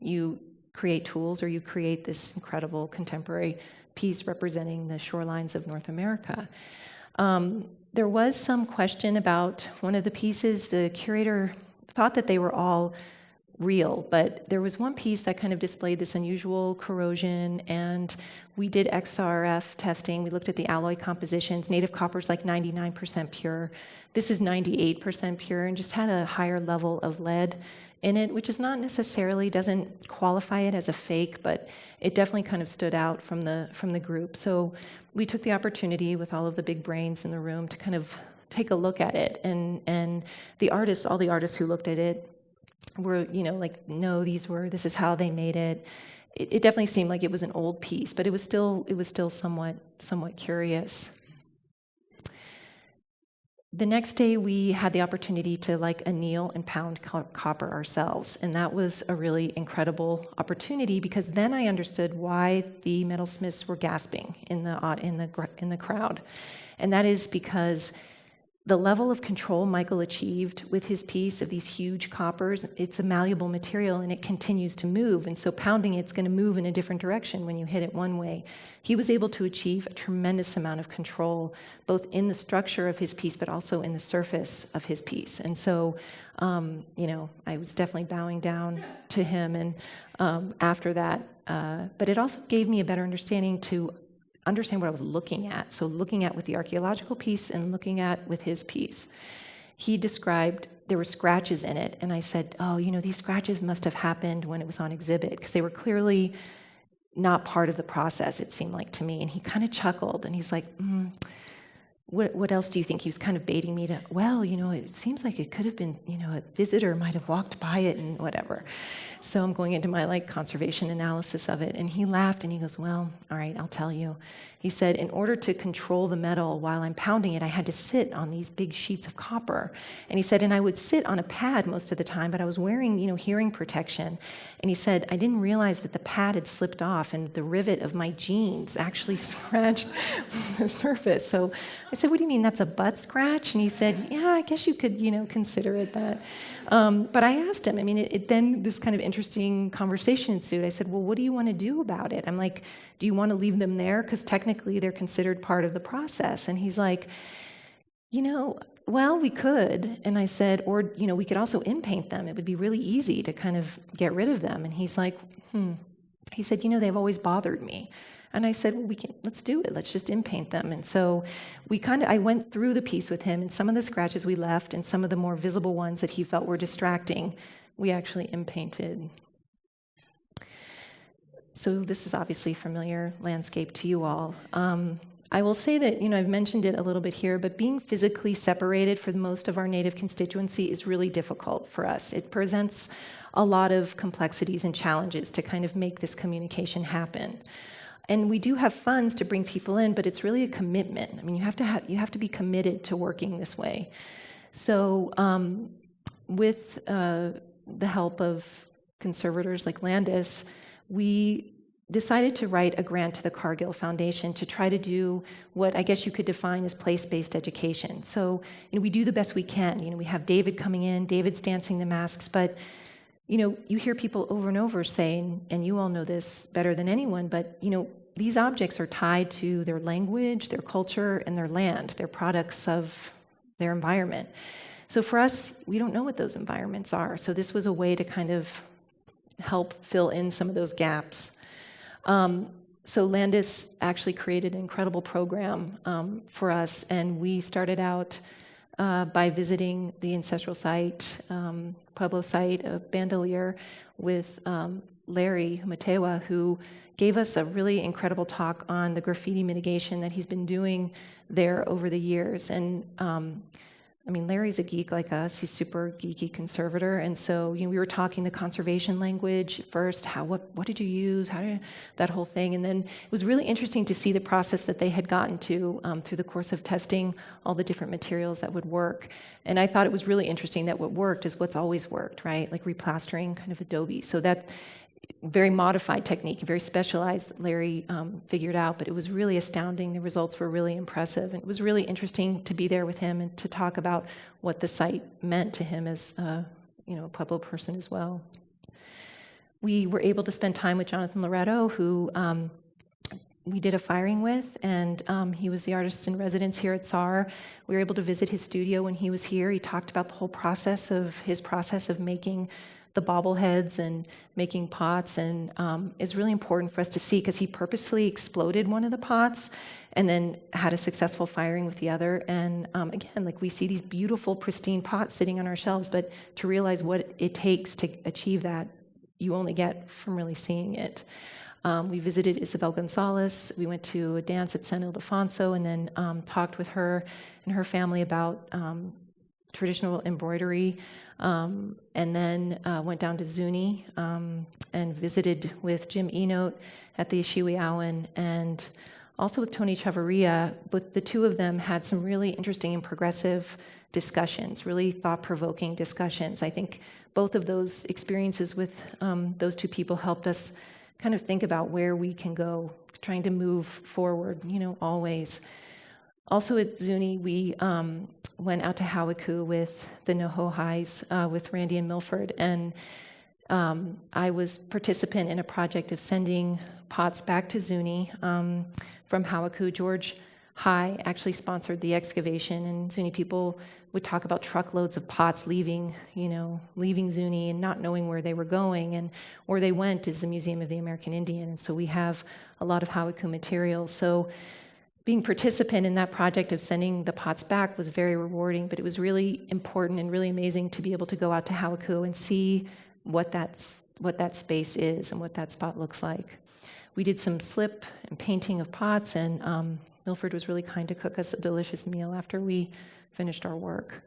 S2: you create tools, or you create this incredible contemporary piece representing the shorelines of North America. There was some question about one of the pieces. The curator thought that they were all real, but there was one piece that kind of displayed this unusual corrosion, and we did XRF testing. We looked at the alloy compositions. Native copper is like 99% pure. This is 98% pure and just had a higher level of lead in it, which is not necessarily, doesn't qualify it as a fake, but it definitely kind of stood out from the group. So we took the opportunity with all of the big brains in the room to kind of take a look at it. And all the artists who looked at it were, no, this is how they made it. It definitely seemed like it was an old piece, but it was still somewhat curious. The next day, we had the opportunity to anneal and pound copper ourselves, and that was a really incredible opportunity, because then I understood why the metalsmiths were gasping in the crowd, and that is because the level of control Michael achieved with his piece of these huge coppers, it's a malleable material and it continues to move. And so pounding it's going to move in a different direction when you hit it one way. He was able to achieve a tremendous amount of control, both in the structure of his piece, but also in the surface of his piece. And so, I was definitely bowing down to him. And after that, but it also gave me a better understanding to understand what I was looking at. So looking at with the archaeological piece and looking at with his piece. He described there were scratches in it, and I said, these scratches must have happened when it was on exhibit, because they were clearly not part of the process, it seemed like to me. And he kind of chuckled, and he's like, what else do you think? He was kind of baiting me to, it seems like it could have been, a visitor might have walked by it and whatever. So I'm going into my conservation analysis of it. And he laughed and he goes, well, all right, I'll tell you. He said, in order to control the metal while I'm pounding it, I had to sit on these big sheets of copper. And he said, and I would sit on a pad most of the time, but I was wearing, hearing protection. And he said, I didn't realize that the pad had slipped off and the rivet of my jeans actually scratched the surface. So I said, what do you mean, that's a butt scratch? And he said, yeah, I guess you could, consider it that. But I asked him, then this kind of interesting conversation ensued. I said, well, what do you want to do about it? I'm like, do you want to leave them there? Because technically they're considered part of the process. And he's like, well, we could. And I said, or, we could also in-paint them. It would be really easy to kind of get rid of them. And he's like, He said, they've always bothered me. And I said, well, let's do it. Let's just in-paint them. And so I went through the piece with him, and some of the scratches we left, and some of the more visible ones that he felt were distracting, we actually in-painted. So this is obviously familiar landscape to you all. I will say that, I've mentioned it a little bit here, but being physically separated for most of our Native constituency is really difficult for us. It presents a lot of complexities and challenges to kind of make this communication happen. And we do have funds to bring people in, but it's really a commitment. You have to be committed to working this way. So with the help of conservators like Landis, we decided to write a grant to the Cargill Foundation to try to do what I guess you could define as place-based education. So we do the best we can. We have David coming in, David's dancing the masks, but you hear people over and over saying, and you all know this better than anyone, but these objects are tied to their language, their culture, and their land. They're products of their environment. So for us, we don't know what those environments are. So this was a way to kind of help fill in some of those gaps. So Landis actually created an incredible program for us, and we started out by visiting the ancestral site, Pueblo site of Bandelier, with Larry Matewa, who gave us a really incredible talk on the graffiti mitigation that he's been doing there over the years. And Larry's a geek like us. He's super geeky conservator, and so we were talking the conservation language first. What did you use? That whole thing, and then it was really interesting to see the process that they had gotten to through the course of testing all the different materials that would work. And I thought it was really interesting that what worked is what's always worked, right? Like replastering kind of adobe. So that very modified technique, very specialized, that Larry figured out, but it was really astounding. The results were really impressive, and it was really interesting to be there with him and to talk about what the site meant to him as a Pueblo person as well. We were able to spend time with Jonathan Loretto, who we did a firing with, and he was the artist in residence here at SAR. We were able to visit his studio when he was here. He talked about the whole process of making the bobbleheads and making pots, and it's really important for us to see because he purposefully exploded one of the pots and then had a successful firing with the other. And again, we see these beautiful, pristine pots sitting on our shelves, but to realize what it takes to achieve that, you only get from really seeing it. We visited Isabel Gonzalez. We went to a dance at San Ildefonso and then talked with her and her family about traditional embroidery, and then went down to Zuni and visited with Jim Enote at the Ishiwiawan and also with Tony Chavarria. But the two of them had some really interesting and progressive discussions, really thought-provoking discussions. I think both of those experiences with those two people helped us kind of think about where we can go, trying to move forward, always. Also at Zuni, we went out to Hawaku with the Nohohais, with Randy and Milford, and I was participant in a project of sending pots back to Zuni from Hawaku. George High actually sponsored the excavation, and Zuni people would talk about truckloads of pots leaving Zuni and not knowing where they were going, and where they went is the Museum of the American Indian, and so we have a lot of Hawaku material. So being participant in that project of sending the pots back was very rewarding, but it was really important and really amazing to be able to go out to Hawaku and see what that space is and what that spot looks like. We did some slip and painting of pots, and Milford was really kind to cook us a delicious meal after we finished our work.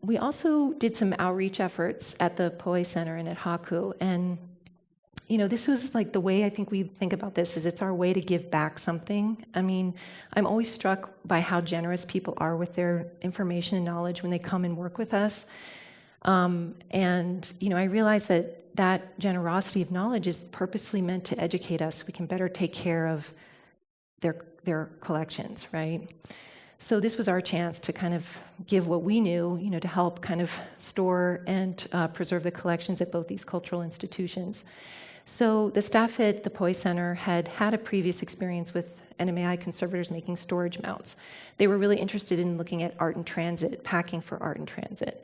S2: We also did some outreach efforts at the Poe Center and at Haku, and this was like the way I think we think about this is it's our way to give back something. I mean, I'm always struck by how generous people are with their information and knowledge when they come and work with us. I realize that generosity of knowledge is purposely meant to educate us so we can better take care of their collections, right? So this was our chance to kind of give what we knew, to help kind of store and preserve the collections at both these cultural institutions. So the staff at the Poe Center had a previous experience with NMAI Conservators making storage mounts. They were really interested in looking at art in transit, packing for art in transit.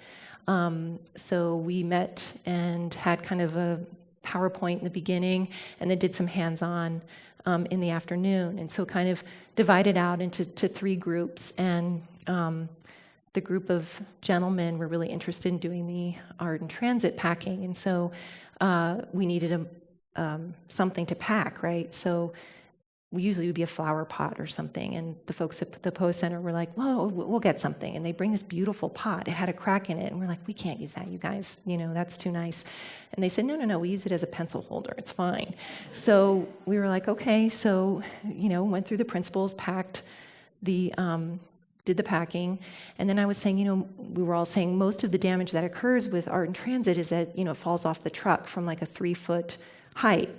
S2: So we met and had kind of a PowerPoint in the beginning, and then did some hands-on in the afternoon. And so kind of divided out into three groups, and the group of gentlemen were really interested in doing the art in transit packing, and so we needed something to pack, right? So we usually would be a flower pot or something, and the folks at the Poe Center were like, well, we'll get something, and they bring this beautiful pot. It had a crack in it, and we're like, we can't use that, you guys, that's too nice. And they said, no, we use it as a pencil holder, it's fine. So we were like, okay, so, went through the principles, packed did the packing, and then I was saying, we were all saying most of the damage that occurs with art in transit is that, it falls off the truck from like a 3-foot height.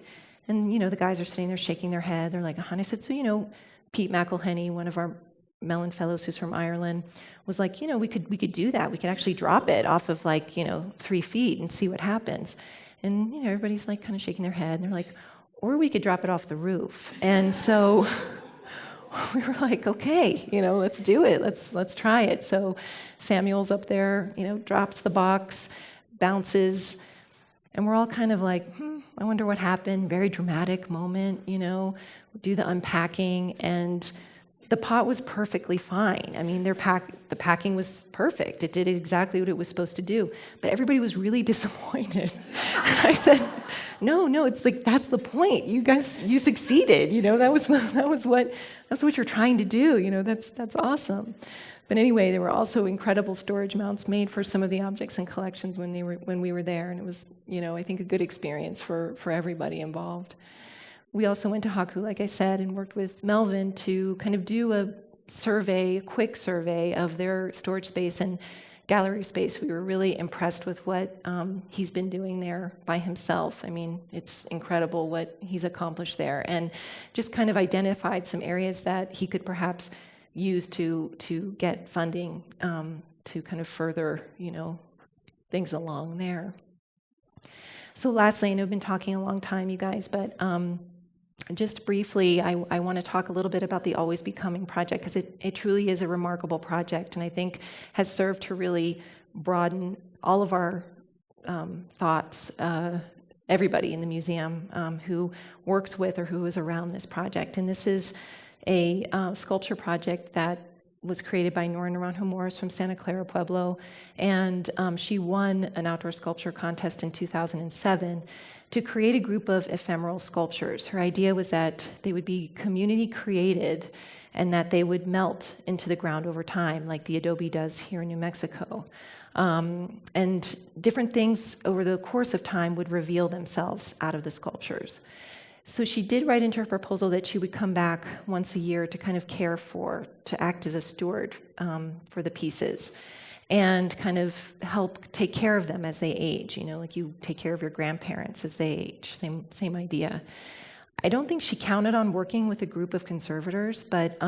S2: And, the guys are sitting there shaking their head. They're like, and I said, so, Pete McElhenney, one of our Mellon Fellows who's from Ireland, was like, we could do that. We could actually drop it off of 3 feet and see what happens. And, everybody's like kind of shaking their head. And they're like, or we could drop it off the roof. And so we were like, okay, let's do it. Let's try it. So Samuel's up there, drops the box, bounces, and we're all kind of like, I wonder what happened. Very dramatic moment, do the unpacking, and the pot was perfectly fine. I mean, the packing was perfect. It did exactly what it was supposed to do. But everybody was really disappointed. And I said, no, it's like that's the point. You guys, you succeeded. That's what you're trying to do. That's awesome. But anyway, there were also incredible storage mounts made for some of the objects and collections when we were there, and it was, I think, a good experience for everybody involved. We also went to Haku, like I said, and worked with Melvin to kind of do a quick survey of their storage space and gallery space. We were really impressed with what he's been doing there by himself. I mean, it's incredible what he's accomplished there, and just kind of identified some areas that he could perhaps use to get funding to kind of further, things along there. So lastly, I know I've been talking a long time, you guys, but just briefly, I want to talk a little bit about the Always Becoming project, because it truly is a remarkable project, and I think has served to really broaden all of our thoughts, everybody in the museum who works with or who is around this project. And this is a sculpture project that was created by Nora Naranjo Morris from Santa Clara Pueblo, and she won an outdoor sculpture contest in 2007 to create a group of ephemeral sculptures. Her idea was that they would be community created and that they would melt into the ground over time, like the adobe does here in New Mexico. And different things over the course of time would reveal themselves out of the sculptures. So she did write into her proposal that she would come back once a year to kind of to act as a steward for the pieces and kind of help take care of them as they age, like you take care of your grandparents as they age, same idea. I don't think she counted on working with a group of conservators, but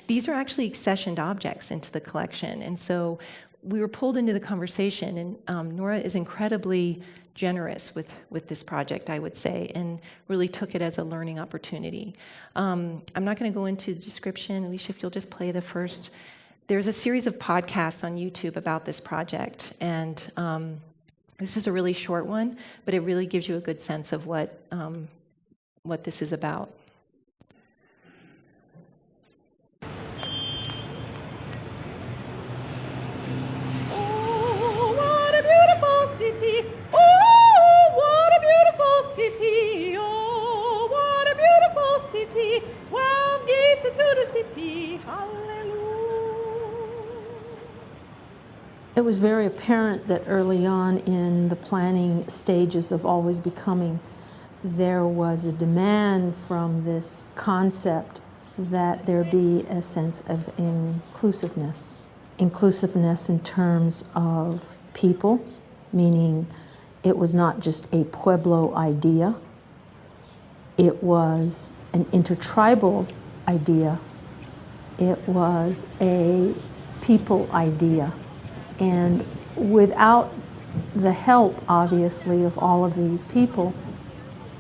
S2: These are actually accessioned objects into the collection, and so we were pulled into the conversation, and Nora is incredibly generous with this project, I would say, and really took it as a learning opportunity. I'm not going to go into the description. Alicia, if you'll just play the first. There's a series of podcasts on YouTube about this project, and this is a really short one, but it really gives you a good sense of what this is about.
S3: Oh, what a beautiful city! Oh, what a beautiful city! Oh, what a beautiful city! 12 gates into the city. Hallelujah.
S4: It was very apparent that early on in the planning stages of Always Becoming, there was a demand from this concept that there be a sense of inclusiveness. Inclusiveness in terms of people, meaning it was not just a Pueblo idea, it was an intertribal idea, it was a people idea. And without the help, obviously, of all of these people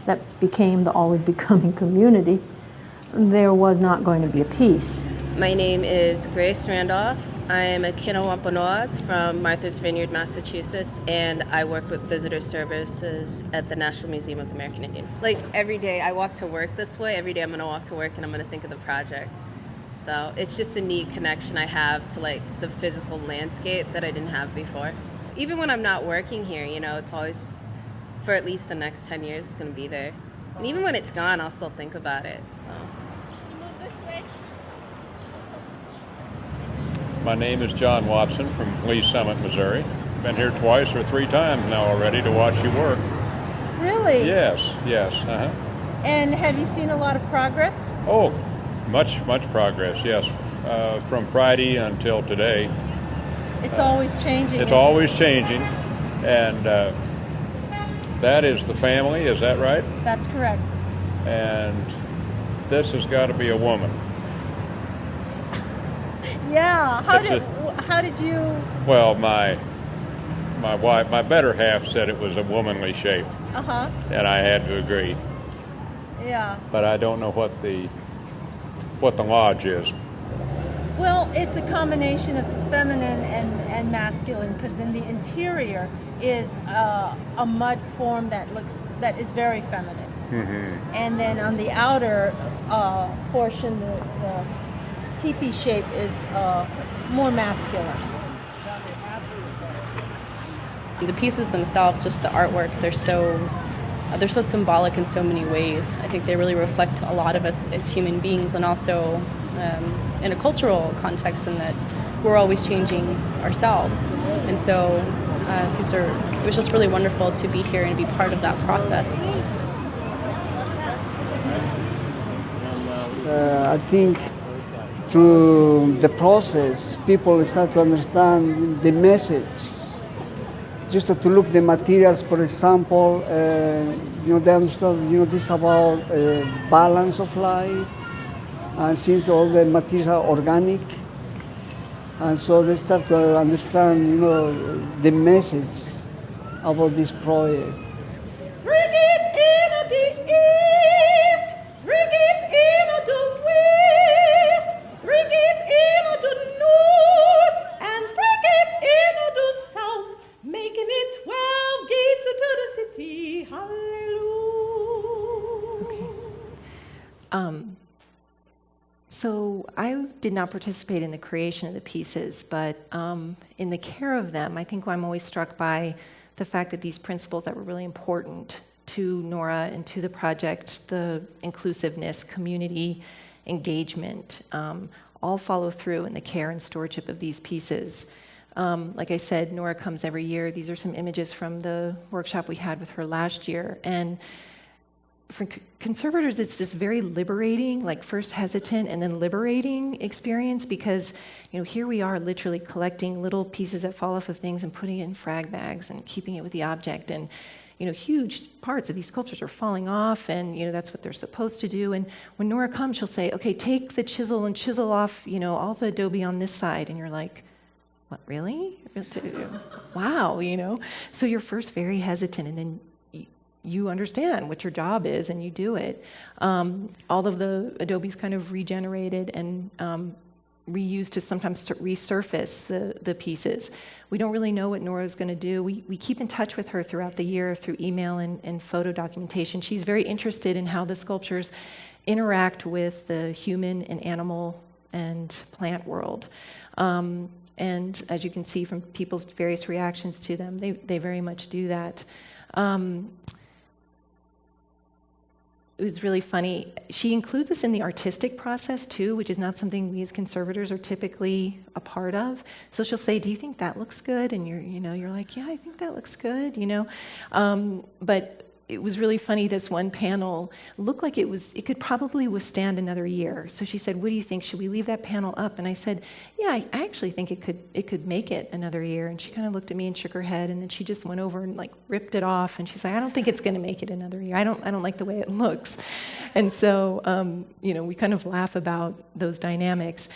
S4: that became the Always Becoming community, there was not going to be a peace.
S5: My name is Grace Randolph. I'm a Kinawampanoag from Martha's Vineyard, Massachusetts, and I work with visitor services at the National Museum of the American Indian. Like every day I walk to work this way, every day I'm gonna walk to work and I'm gonna think of the project. So it's just a neat connection I have to like the physical landscape that I didn't have before. Even when I'm not working here, you know, it's always, for at least the next 10 years, it's gonna be there. And even when it's gone, I'll still think about it. So.
S6: My name is John Watson from Lee Summit, Missouri. Been here twice or three times now already to watch you work.
S3: Really?
S6: Yes.
S3: And have you seen a lot of progress?
S6: Oh, much progress, yes. From Friday until today.
S3: It's always changing.
S6: It's always changing. And that is the family, is that right?
S3: That's correct.
S6: And this has got to be a woman.
S3: Yeah. How did you?
S6: Well, my wife, my better half said it was a womanly shape.
S3: Uh-huh.
S6: And I had to agree.
S3: Yeah.
S6: But I don't know what the lodge is.
S3: Well, it's a combination of feminine and masculine, because in the interior is a mud form that is very feminine.
S6: Mm-hmm.
S3: And then on the outer portion, the teepee shape is more masculine.
S7: The pieces themselves, just the artwork, they're so symbolic in so many ways. I think they really reflect a lot of us as human beings, and also in a cultural context, in that we're always changing ourselves. And so it was just really wonderful to be here and be part of that process.
S8: I think through the process, people start to understand the message. Just to look at the materials, for example, they understand, this about balance of life, and since all the materials are organic, and so they start to understand, the message about this project.
S3: Bring it in the east, bring it in the west, bring it in the north, and bring it in the south, making it 12 gates into the city. Hallelujah.
S2: Okay. So I did not participate in the creation of the pieces, but in the care of them, I think I'm always struck by the fact that these principles that were really important to Nora and to the project, the inclusiveness, community engagement, all follow through in the care and stewardship of these pieces. Like I said, Nora comes every year. These are some images from the workshop we had with her last year. And for conservators, it's this very liberating, like first hesitant and then liberating experience, because here we are literally collecting little pieces that fall off of things and putting it in frag bags and keeping it with the object. And huge parts of these sculptures are falling off, and that's what they're supposed to do. And when Nora comes, she'll say, okay, take the chisel and chisel off, all the adobe on this side. And you're like, what, really? Wow, So you're first very hesitant, and then you understand what your job is, and you do it. All of the adobe's kind of regenerated and reused to sometimes resurface the pieces. We don't really know what Nora's going to do. We keep in touch with her throughout the year through email and photo documentation. She's very interested in how the sculptures interact with the human and animal and plant world. And as you can see from people's various reactions to them, they very much do that. It was really funny. She includes us in the artistic process too, which is not something we as conservators are typically a part of. So she'll say, "Do you think that looks good?" And you're like, "Yeah, I think that looks good." But it was really funny. This one panel looked like it could probably withstand another year. So she said, "What do you think? Should we leave that panel up?" And I said, "Yeah, I actually think it could make it another year." And she kind of looked at me and shook her head, and then she just went over and ripped it off. And she's like, "I don't think it's going to make it another year. I don't like the way it looks." And so we kind of laugh about those dynamics.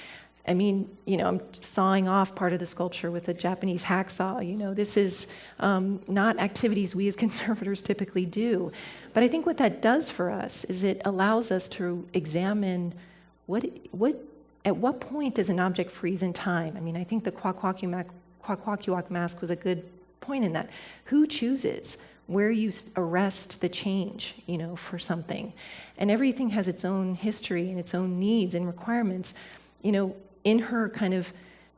S2: I mean, I'm sawing off part of the sculpture with a Japanese hacksaw. This is not activities we as conservators typically do. But I think what that does for us is it allows us to examine at what point does an object freeze in time? I mean, I think the Kwakwaka'wakw mask was a good point in that. Who chooses where you arrest the change, for something? And everything has its own history and its own needs and requirements. In her kind of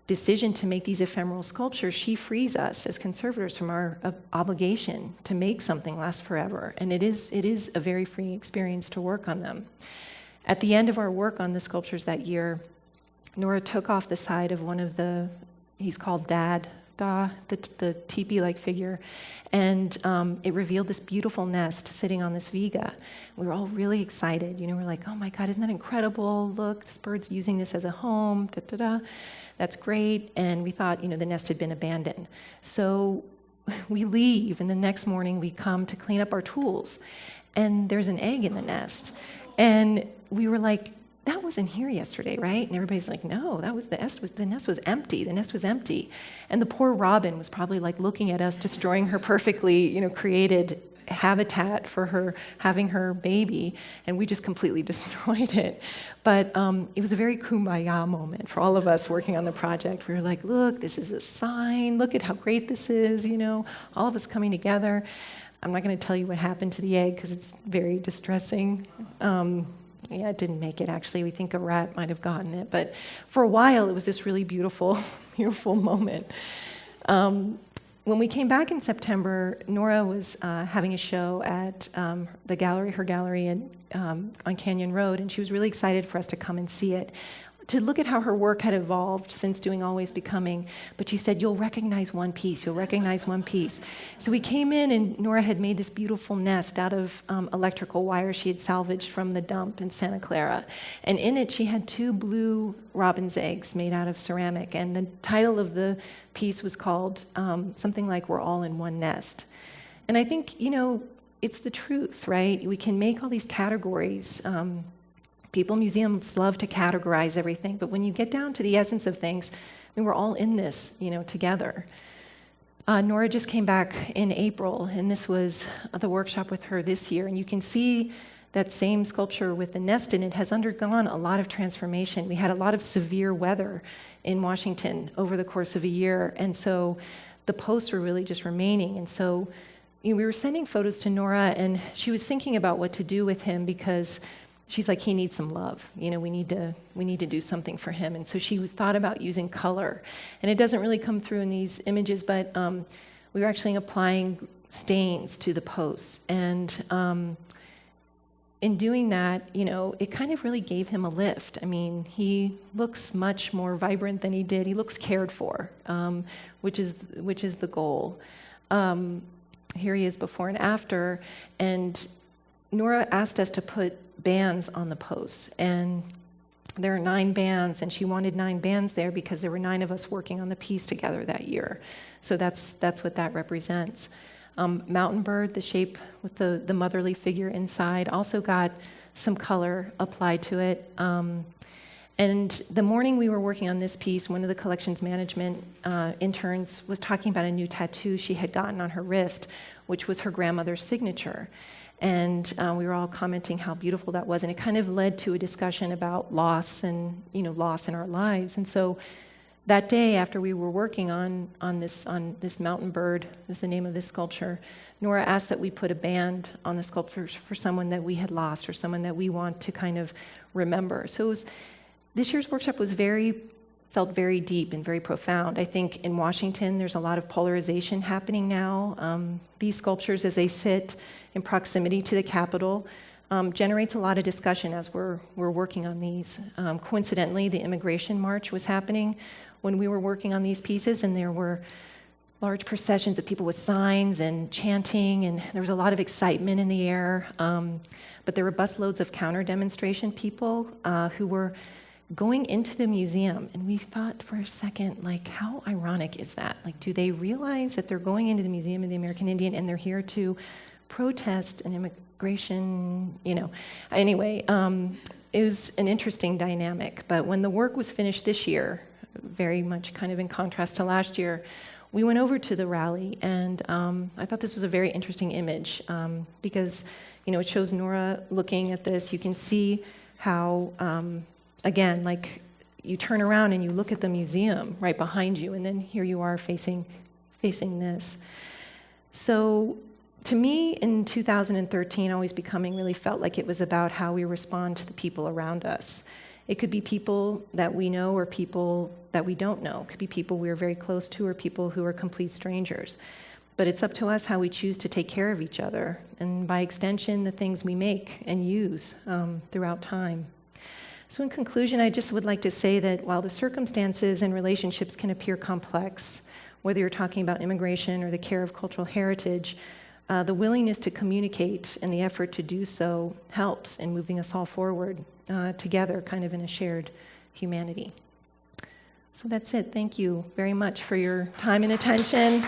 S2: decision to make these ephemeral sculptures, she frees us as conservators from our obligation to make something last forever. And it is a very freeing experience to work on them. At the end of our work on the sculptures that year, Nora took off the side of one of he's called Dad, the teepee-like figure, and it revealed this beautiful nest sitting on this viga. We were all really excited. We're like, "Oh my God, isn't that incredible? Look, this bird's using this as a home, da-da-da. That's great." And we thought, the nest had been abandoned. So we leave, and the next morning we come to clean up our tools, and there's an egg in the nest. And we were like, "That wasn't here yesterday, right?" And everybody's like, "No, the nest was empty. The nest was empty." And the poor robin was probably looking at us destroying her perfectly, created habitat for her having her baby, and we just completely destroyed it. But it was a very kumbaya moment for all of us working on the project. We were like, "Look, this is a sign. Look at how great this is, all of us coming together." I'm not going to tell you what happened to the egg because it's very distressing. Yeah, it didn't make it, actually. We think a rat might have gotten it. But for a while, it was this really beautiful, beautiful moment. When we came back in September, Nora was having a show at her gallery on Canyon Road, and she was really excited for us to come and see it, to look at how her work had evolved since doing Always Becoming. But she said, "You'll recognize one piece, you'll recognize one piece." So we came in, and Nora had made this beautiful nest out of electrical wire she had salvaged from the dump in Santa Clara. And in it, she had 2 blue robin's eggs made out of ceramic. And the title of the piece was called something like "We're All in One Nest." And I think, it's the truth, right? We can make all these categories. Museums love to categorize everything, but when you get down to the essence of things, we're all in this, together. Nora just came back in April, and this was the workshop with her this year, and you can see that same sculpture with the nest in it has undergone a lot of transformation. We had a lot of severe weather in Washington over the course of a year, and so the posts were really just remaining. And so we were sending photos to Nora, and she was thinking about what to do with him because she's like, "He needs some love. We need to do something for him." And so she thought about using color. And it doesn't really come through in these images, but we were actually applying stains to the posts. And in doing that, it kind of really gave him a lift. I mean, he looks much more vibrant than he did. He looks cared for, which is the goal. Here he is before and after. And Nora asked us to put bands on the posts, and there are 9 bands, and she wanted 9 bands there because there were 9 of us working on the piece together that year. So that's what that represents. Mountain bird, the shape with the motherly figure inside, also got some color applied to it. And the morning we were working on this piece, one of the collections management interns was talking about a new tattoo she had gotten on her wrist, which was her grandmother's signature. And we were all commenting how beautiful that was, and it kind of led to a discussion about loss and loss in our lives. And so that day, after we were working on this mountain bird, is the name of this sculpture, Nora asked that we put a band on the sculpture for someone that we had lost or someone that we want to kind of remember. So this year's workshop felt very deep and very profound. I think in Washington, there's a lot of polarization happening now. These sculptures, as they sit in proximity to the Capitol, generates a lot of discussion as we're working on these. Coincidentally, the immigration march was happening when we were working on these pieces, and there were large processions of people with signs and chanting, and there was a lot of excitement in the air. But there were busloads of counter-demonstration people who were going into the museum, and we thought for a second, like, how ironic is that? Like, do they realize that they're going into the Museum of the American Indian and they're here to protest an immigration, Anyway, it was an interesting dynamic. But when the work was finished this year, very much kind of in contrast to last year, we went over to the rally, and I thought this was a very interesting image because, it shows Nora looking at this. You can see how, again, like you turn around and you look at the museum right behind you, and then here you are facing this. So to me, in 2013, Always Becoming really felt like it was about how we respond to the people around us. It could be people that we know or people that we don't know. It could be people we're very close to or people who are complete strangers. But it's up to us how we choose to take care of each other, and by extension, the things we make and use throughout time. So in conclusion, I just would like to say that while the circumstances and relationships can appear complex, whether you're talking about immigration or the care of cultural heritage, the willingness to communicate and the effort to do so helps in moving us all forward together, kind of in a shared humanity. So that's it. Thank you very much for your time and attention.